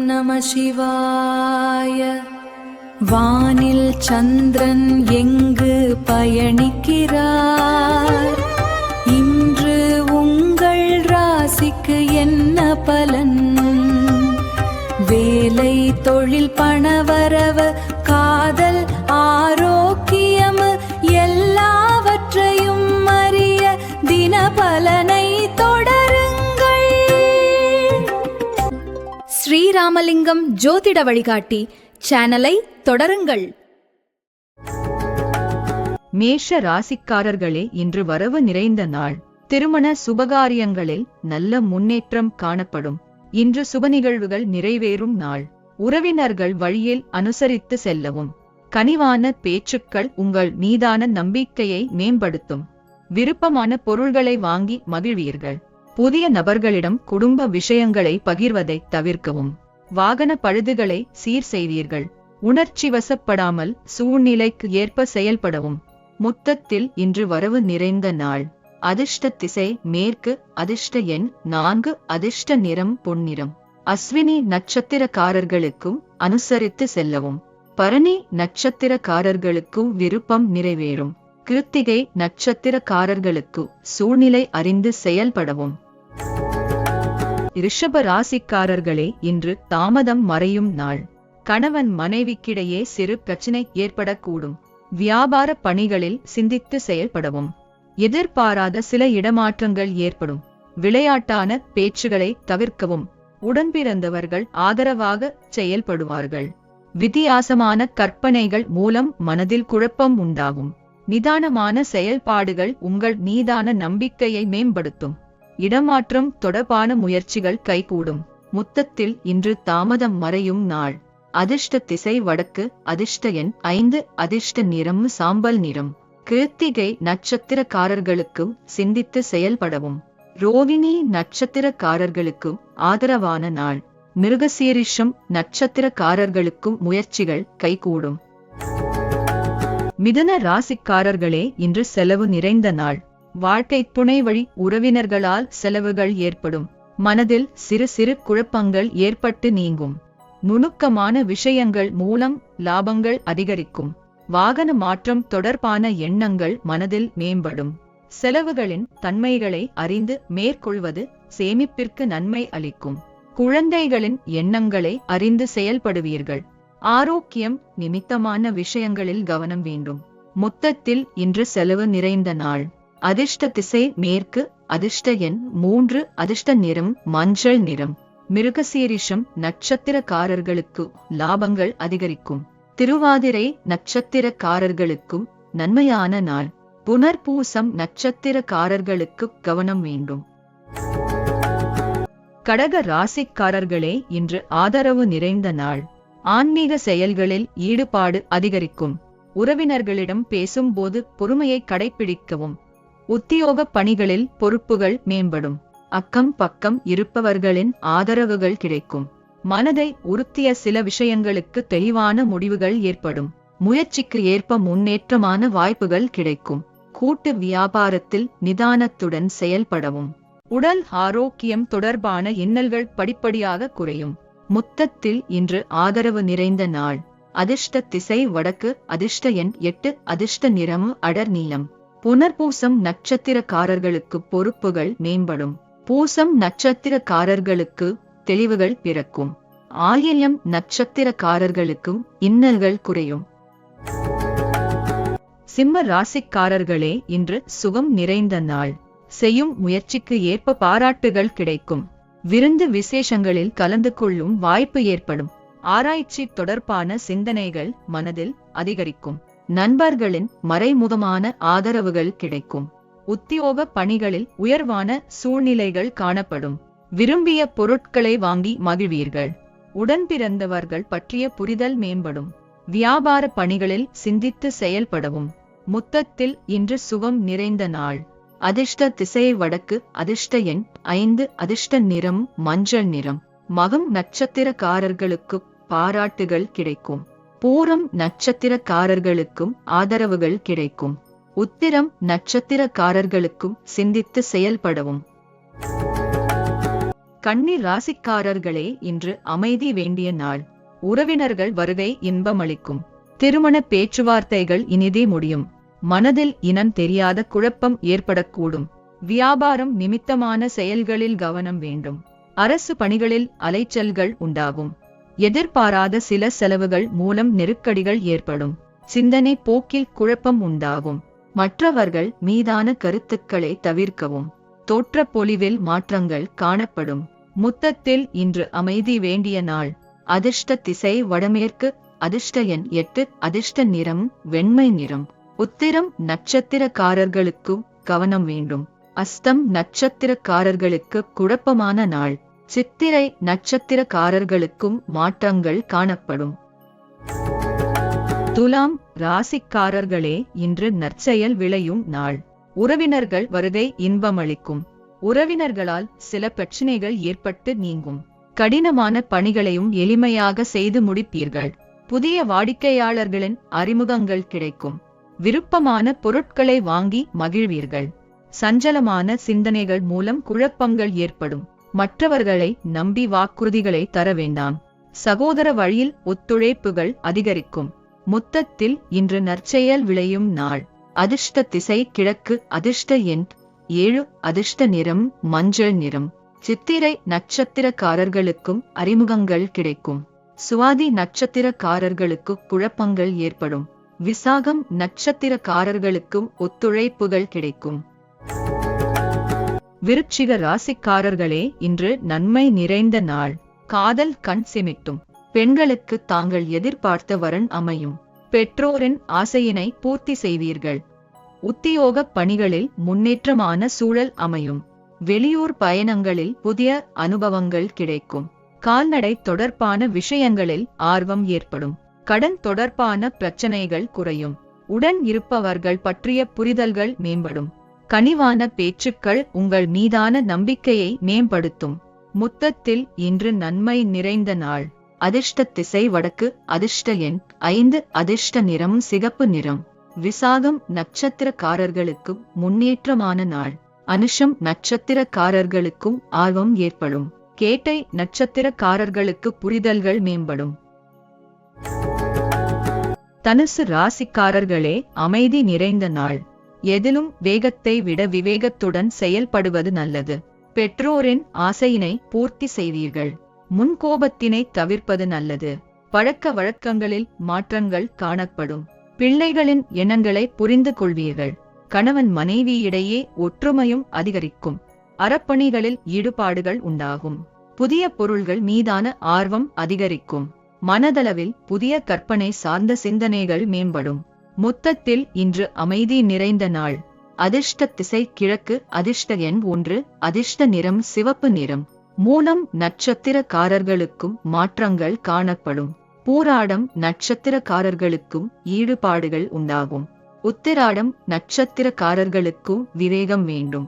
நம சிவாய. வானில் சந்திரன் எங்கு பயணிக்கிறார்? இன்று உங்கள் ராசிக்கு என்ன பலன்? வேலை, தொழில், பணவரவு, காதல், ஆரோக்கியம் எல்லாவற்றையும் அறிய தினபலனை தொடருங்கள். ஸ்ரீராமலிங்கம் ஜோதிட வழிகாட்டி சேனலை தொடருங்கள். மேஷ ராசிக்காரர்களே, இன்று வரவு நிறைந்த நாள். திருமண சுபகாரியங்களில் நல்ல முன்னேற்றம் காணப்படும். இன்று சுப நிகழ்வுகள் நிறைவேறும் நாள். உறவினர்கள் வழியில் அனுசரித்து செல்லவும். கனிவான பேச்சுக்கள் உங்கள் மீதான நம்பிக்கையை மேம்படுத்தும். விருப்பமான பொருள்களை வாங்கி மகிழ்வீர்கள். புதிய நபர்களிடம் குடும்ப விஷயங்களை பகிர்வதை தவிர்க்கவும். வாகன பழுதுகளை சீர் செய்வீர்கள். உணர்ச்சி வசப்படாமல் சூழ்நிலைக்கு ஏற்ப செயல்படவும். மொத்தத்தில் இன்று வரவு நிறைந்த நாள். அதிர்ஷ்ட திசை மேற்கு. அதிர்ஷ்ட எண் 4. அதிர்ஷ்ட நிறம் பொன்னிறம். அஸ்வினி நட்சத்திரக்காரர்களுக்கும் அனுசரித்து செல்லவும். பரணி நட்சத்திரக்காரர்களுக்கும் விருப்பம் நிறைவேறும். கிருத்திகை நட்சத்திரக்காரர்களுக்கு சூழ்நிலை அறிந்து செயல்படவும். ரிஷப ராசிக்காரர்களே, இன்று தாமதம் மறையும் நாள். கணவன் மனைவிக்கிடையே சிறு பிரச்சினை ஏற்படக்கூடும். வியாபார பணிகளில் சிந்தித்து செயல்படவும். எதிர்பாராத சில இடமாற்றங்கள் ஏற்படும். விளையாட்டான பேச்சுகளை தவிர்க்கவும். உடன்பிறந்தவர்கள் ஆதரவாக செயல்படுவார்கள். வித்தியாசமான கற்பனைகள் மூலம் மனதில் குழப்பம் உண்டாகும். நிதானமான செயல்பாடுகள் உங்கள் மீதான நம்பிக்கையை மேம்படுத்தும். இடமாற்றம் தொடர்பான முயற்சிகள் கைகூடும். மொத்தத்தில் இன்று தாமதம் மறையும் நாள். அதிர்ஷ்ட திசை வடக்கு. அதிர்ஷ்ட எண் 5. அதிர்ஷ்ட நிறம் சாம்பல் நிறம். கிருத்திகை நட்சத்திரக்காரர்களுக்கும் சிந்தித்து செயல்படவும். ரோகிணி நட்சத்திரக்காரர்களுக்கும் ஆதரவான நாள். மிருகசீரிஷம் நட்சத்திரக்காரர்களுக்கும் முயற்சிகள் கைகூடும். மிதுன ராசிக்காரர்களே, இன்று செலவு நிறைந்த நாள். வாழ்க்கை துணை வழி உறவினர்களால் செலவுகள் ஏற்படும். மனதில் சிறு சிறு குழப்பங்கள் ஏற்பட்டு நீங்கும். நுணுக்கமான விஷயங்கள் மூலம் லாபங்கள் அதிகரிக்கும். வாகன மாற்றம் தொடர்பான எண்ணங்கள் மனதில் மேம்படும். செலவுகளின் தன்மைகளை அறிந்து மேற்கொள்வது சேமிப்பிற்கு நன்மை அளிக்கும். குழந்தைகளின் எண்ணங்களை அறிந்து செயல்படுவீர்கள். ஆரோக்கியம் நிமித்தமான விஷயங்களில் கவனம் வேண்டும். மொத்தத்தில் இன்று செலவு நிறைந்த நாள். அதிர்ஷ்ட திசை மேற்கு. அதிர்ஷ்ட எண் 3. அதிர்ஷ்ட நிறம் மஞ்சள் நிறம். மிருகசீரிஷம் நட்சத்திரக்காரர்களுக்கு லாபங்கள் அதிகரிக்கும். திருவாதிரை நட்சத்திரக்காரர்களுக்கும் நன்மையான நாள். புனர்பூசம் நட்சத்திரக்காரர்களுக்கு கவனம் வேண்டும். கடக ராசிக்காரர்களே, இன்று ஆதரவு நிறைந்த நாள். ஆன்மீக செயல்களில் ஈடுபாடு அதிகரிக்கும். உறவினர்களிடம் பேசும்போது பொறுமையை கடைபிடிக்கவும். உத்தியோக பணிகளில் பொறுப்புகள் மேம்படும். அக்கம் பக்கம் இருப்பவர்களின் ஆதரவுகள் கிடைக்கும். மனதை உறுத்திய சில விஷயங்களுக்கு தெளிவான முடிவுகள் ஏற்படும். முயற்சிக்கு ஏற்ப முன்னேற்றமான வாய்ப்புகள் கிடைக்கும். கூட்டு வியாபாரத்தில் நிதானத்துடன் செயல்படவும். உடல் ஆரோக்கியம் தொடர்பான இன்னல்கள் படிப்படியாக குறையும். மொத்தத்தில் இன்று ஆதரவு நிறைந்த நாள். அதிர்ஷ்ட திசை வடக்கு. அதிர்ஷ்ட எண் 8. அதிர்ஷ்ட நிறம் அடர் நீலம். புனர்பூசம் நட்சத்திரக்காரர்களுக்கு பொறுப்புகள் மேம்படும். பூசம் நட்சத்திரக்காரர்களுக்கு தெளிவுகள் பிறக்கும். ஆயில்யம் நட்சத்திரக்காரர்களுக்கும் இன்னல்கள் குறையும். சிம்ம ராசிக்காரர்களே, இன்று சுகம் நிறைந்த நாள். செய்யும் முயற்சிக்கு ஏற்ப பாராட்டுகள் கிடைக்கும். விருந்து விசேஷங்களில் கலந்து கொள்ளும் வாய்ப்பு ஏற்படும். ஆராய்ச்சி தொடர்பான சிந்தனைகள் மனதில் அதிகரிக்கும். நண்பர்களின் மறைமுகமான ஆதரவுகள் கிடைக்கும். உத்தியோக பணிகளில் உயர்வான சூழ்நிலைகள் காணப்படும். விரும்பிய பொருட்களை வாங்கி மகிழ்வீர்கள். உடன்பிறந்தவர்கள் பற்றிய புரிதல் மேம்படும். வியாபார பணிகளில் சிந்தித்து செயல்படவும். மொத்தத்தில் இன்று சுகம் நிறைந்த நாள். அதிர்ஷ்ட திசை வடக்கு. அதிர்ஷ்ட எண் 5. அதிர்ஷ்ட நிறம் மஞ்சள் நிறம். மகம் நட்சத்திரக்காரர்களுக்கு பாராட்டுகள் கிடைக்கும். பூரம் நட்சத்திரக்காரர்களுக்கும் ஆதரவுகள் கிடைக்கும். உத்திரம் நட்சத்திரக்காரர்களுக்கும் சிந்தித்து செயல்படவும். கன்னி ராசிக்காரர்களே, இன்று அமைதி வேண்டிய நாள். உறவினர்கள் வருகை இன்பமளிக்கும். திருமண பேச்சுவார்த்தைகள் இனிதே முடியும். மனதில் இனம் தெரியாத குழப்பம் ஏற்படக்கூடும். வியாபாரம் நிமித்தமான செயல்களில் கவனம் வேண்டும். அரசு பணிகளில் அலைச்சல்கள் உண்டாகும். எதிர்பாராத சில செலவுகள் மூலம் நெருக்கடிகள் ஏற்படும். சிந்தனை போக்கில் குழப்பம் உண்டாகும். மற்றவர்கள் மீதான கருத்துக்களை தவிர்க்கவும். தோற்ற பொலிவில் மாற்றங்கள் காணப்படும். மொத்தத்தில் இன்று அமைதி வேண்டிய நாள். அதிர்ஷ்ட திசை வடமேற்கு. அதிர்ஷ்ட எண் 8. அதிர்ஷ்ட நிறம் வெண்மை நிறம். உத்திரம் நட்சத்திரக்காரர்களுக்கு கவனம் வேண்டும். அஸ்தம் நட்சத்திரக்காரர்களுக்கு குழப்பமான நாள். சித்திரை நட்சத்திரக்காரர்களுக்கும் மாற்றங்கள் காணப்படும். துலாம் ராசிக்காரர்களே, இன்று நற்செயல் விளையும் நாள். உறவினர்கள் வருகை இன்பமளிக்கும். உறவினர்களால் சில பிரச்சனைகள் ஏற்பட்டு நீங்கும். கடினமான பணிகளையும் எளிமையாக செய்து முடிப்பீர்கள். புதிய வாடிக்கையாளர்களின் அறிமுகங்கள் கிடைக்கும். விருப்பமான பொருட்களை வாங்கி மகிழ்வீர்கள். சஞ்சலமான சிந்தனைகள் மூலம் குழப்பங்கள் ஏற்படும். மற்றவர்களை நம்பி வாக்குறுதிகளை தர வேண்டாம். சகோதர வழியில் ஒத்துழைப்புகள் அதிகரிக்கும். மொத்தத்தில் இன்று நற்செயல் விளையும் நாள். அதிர்ஷ்ட திசை கிழக்கு. அதிர்ஷ்ட எண் 7. அதிர்ஷ்ட நிறம் மஞ்சள் நிறம். சித்திரை நட்சத்திரக்காரர்களுக்கும் அறிமுகங்கள் கிடைக்கும். சுவாதி நட்சத்திரக்காரர்களுக்கு குழப்பங்கள் ஏற்படும். விசாகம் நட்சத்திரக்காரர்களுக்கும் ஒத்துழைப்புகள் கிடைக்கும். விருச்சிக ராசிக்காரர்களே, இன்று நன்மை நிறைந்த நாள். காதல் கண் சிமிட்டும். பெண்களுக்கு தாங்கள் எதிர்பார்த்த வரன் அமையும். பெற்றோரின் ஆசையினை பூர்த்தி செய்வீர்கள். உத்தியோக பணிகளில் முன்னேற்றமான சூழல் அமையும். வெளியூர் பயணங்களில் புதிய அனுபவங்கள் கிடைக்கும். கால்நடை தொடர்பான விஷயங்களில் ஆர்வம் ஏற்படும். கடன் தொடர்பான பிரச்சனைகள் குறையும். உடன் இருப்பவர்கள் பற்றிய புரிதல்கள் மேம்படும். கனிவான பேச்சுக்கள் உங்கள் மீதான நம்பிக்கையை மேம்படுத்தும். மொத்தத்தில் இன்று நன்மை நிறைந்த நாள். அதிர்ஷ்ட திசை வடக்கு. அதிர்ஷ்ட எண் 5. அதிர்ஷ்ட நிறம் சிகப்பு நிறம். விசாகம் நட்சத்திரக்காரர்களுக்கு முன்னேற்றமான நாள். அனுஷம் நட்சத்திரக்காரர்களுக்கும் ஆர்வம் ஏற்படும். கேட்டை நட்சத்திரக்காரர்களுக்கு புரிதல்கள் மேம்படும். தனுசு ராசிக்காரர்களே, அமைதி நிறைந்த நாள். எதிலும் வேகத்தை விட விவேகத்துடன் செயல்படுவது நல்லது. பெற்றோரின் ஆசையினை பூர்த்தி செய்வீர்கள். முன்கோபத்தினை தவிர்ப்பது நல்லது. பழக்க வழக்கங்களில் மாற்றங்கள் காணப்படும். பிள்ளைகளின் எண்ணங்களை புரிந்து கொள்வீர்கள். கணவன் மனைவி இடையே ஒற்றுமையும் அதிகரிக்கும். அறப்பணிகளில் ஈடுபாடுகள் உண்டாகும். புதிய பொருள்கள் மீதான ஆர்வம் அதிகரிக்கும். மனதளவில் புதிய கற்பனை சார்ந்த சிந்தனைகள் மேம்படும். மொத்தத்தில் இன்று அமைதி நிறைந்த நாள். அதிர்ஷ்ட திசை கிழக்கு. அதிர்ஷ்ட எண் 1. அதிர்ஷ்ட நிறம் சிவப்பு நிறம். மூலம் நட்சத்திரக்காரர்களுக்கும் மாற்றங்கள் காணப்படும். பூராடம் நட்சத்திரக்காரர்களுக்கும் ஈடுபாடுகள் உண்டாகும். உத்திராடம் நட்சத்திரக்காரர்களுக்கும் விவேகம் வேண்டும்.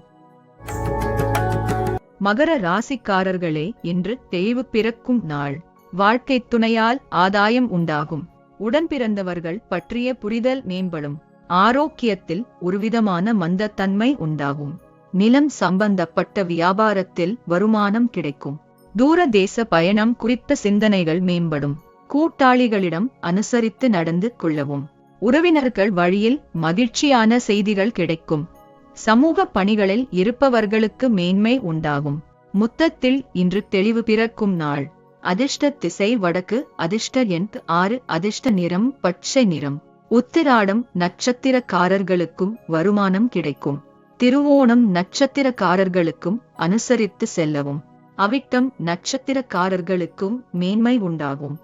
மகர ராசிக்காரர்களே, இன்று தெளிவு பிறக்கும் நாள். வாழ்க்கை துணையால் ஆதாயம் உண்டாகும். உடன் பிறந்தவர்கள் பற்றிய புரிதல் மேம்படும். ஆரோக்கியத்தில் ஒருவிதமான மந்தத்தன்மை உண்டாகும். நிலம் சம்பந்தப்பட்ட வியாபாரத்தில் வருமானம் கிடைக்கும். தூர தேச பயணம் குறித்த சிந்தனைகள் மேம்படும். கூட்டாளிகளிடம் அனுசரித்து நடந்து கொள்ளவும். உறவினர்கள் வழியில் மகிழ்ச்சியான செய்திகள் கிடைக்கும். சமூக பணிகளில் இருப்பவர்களுக்கு மேன்மை உண்டாகும். மொத்தத்தில் இன்று தெளிவு பிறக்கும் நாள். அதிர்ஷ்ட திசை வடக்கு. அதிர்ஷ்ட எண் 6. அதிர்ஷ்ட நிறம் பச்சை நிறம். உத்திராடம் நட்சத்திரக்காரர்களுக்கும் வருமானம் கிடைக்கும். திருவோணம் நட்சத்திரக்காரர்களுக்கும் அனுசரித்து செல்லவும். அவிட்டம் நட்சத்திரக்காரர்களுக்கும் மேன்மை உண்டாகும்.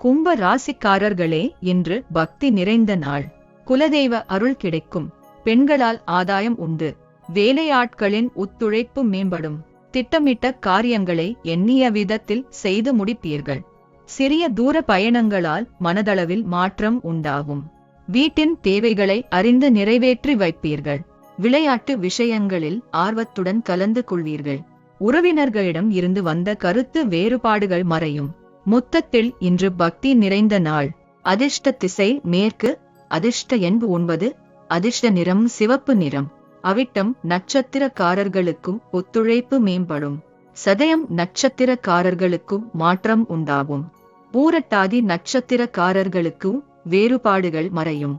கும்ப ராசிக்காரர்களே, இன்று பக்தி நிறைந்த நாள். குலதெய்வ அருள் கிடைக்கும். பெண்களால் ஆதாயம் உண்டு. வேலையாட்களின் ஒத்துழைப்பு மேம்படும். திட்டமிட்ட காரியங்களை எண்ணிய விதத்தில் செய்து முடிப்பீர்கள். சிறிய தூர பயணங்களால் மனதளவில் மாற்றம் உண்டாகும். வீட்டின் தேவைகளை அறிந்து நிறைவேற்றி வைப்பீர்கள். விளையாட்டு விஷயங்களில் ஆர்வத்துடன் கலந்து கொள்வீர்கள். உறவினர்களிடம் இருந்து வந்த கருத்து வேறுபாடுகள் மறையும். மொத்தத்தில் இன்று பக்தி நிறைந்த நாள். அதிர்ஷ்ட திசை மேற்கு. அதிர்ஷ்ட எண் 9. அதிர்ஷ்ட நிறம் சிவப்பு நிறம். அவிட்டம் நட்சத்திரக்காரர்களுக்கும் ஒத்துழைப்பு மேம்படும். சதயம் நட்சத்திரக்காரர்களுக்கும் மாற்றம் உண்டாகும். பூரட்டாதி நட்சத்திரக்காரர்களுக்கும் வேறுபாடுகள் மறையும்.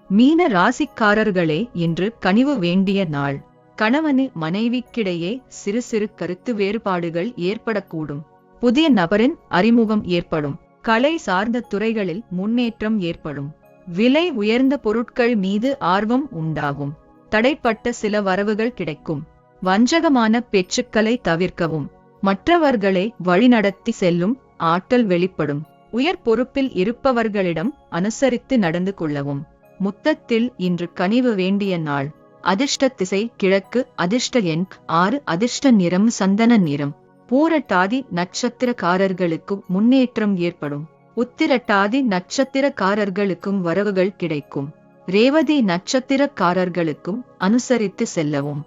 மீன ராசிக்காரர்களே, இன்று கனிவு வேண்டிய நாள். கணவனு மனைவிக்கிடையே சிறு சிறு கருத்து வேறுபாடுகள் ஏற்படக்கூடும். புதிய நபரின் அறிமுகம் ஏற்படும். கலை சார்ந்த துறைகளில் முன்னேற்றம் ஏற்படும். விலை உயர்ந்த பொருட்கள் மீது ஆர்வம் உண்டாகும். தடைப்பட்ட சில வரவுகள் கிடைக்கும். வஞ்சகமான பேச்சுக்களை தவிர்க்கவும். மற்றவர்களை வழிநடத்தி செல்லும் ஆற்றல் வெளிப்படும். உயர் பொறுப்பில் இருப்பவர்களிடம் அனுசரித்து நடந்து கொள்ளவும். மொத்தத்தில் இன்று கனிவு வேண்டிய நாள். அதிர்ஷ்ட திசை கிழக்கு. அதிர்ஷ்ட எண் 6. அதிர்ஷ்ட நிறம் சந்தன நிறம். பூரட்டாதி நட்சத்திரக்காரர்களுக்கும் முன்னேற்றம் ஏற்படும். உத்திரட்டாதி நட்சத்திரக்காரர்களுக்கும் வரவுகள் கிடைக்கும். ரேவதி நட்சத்திரக்காரர்களுக்கும் அனுசரித்து செல்லவும்.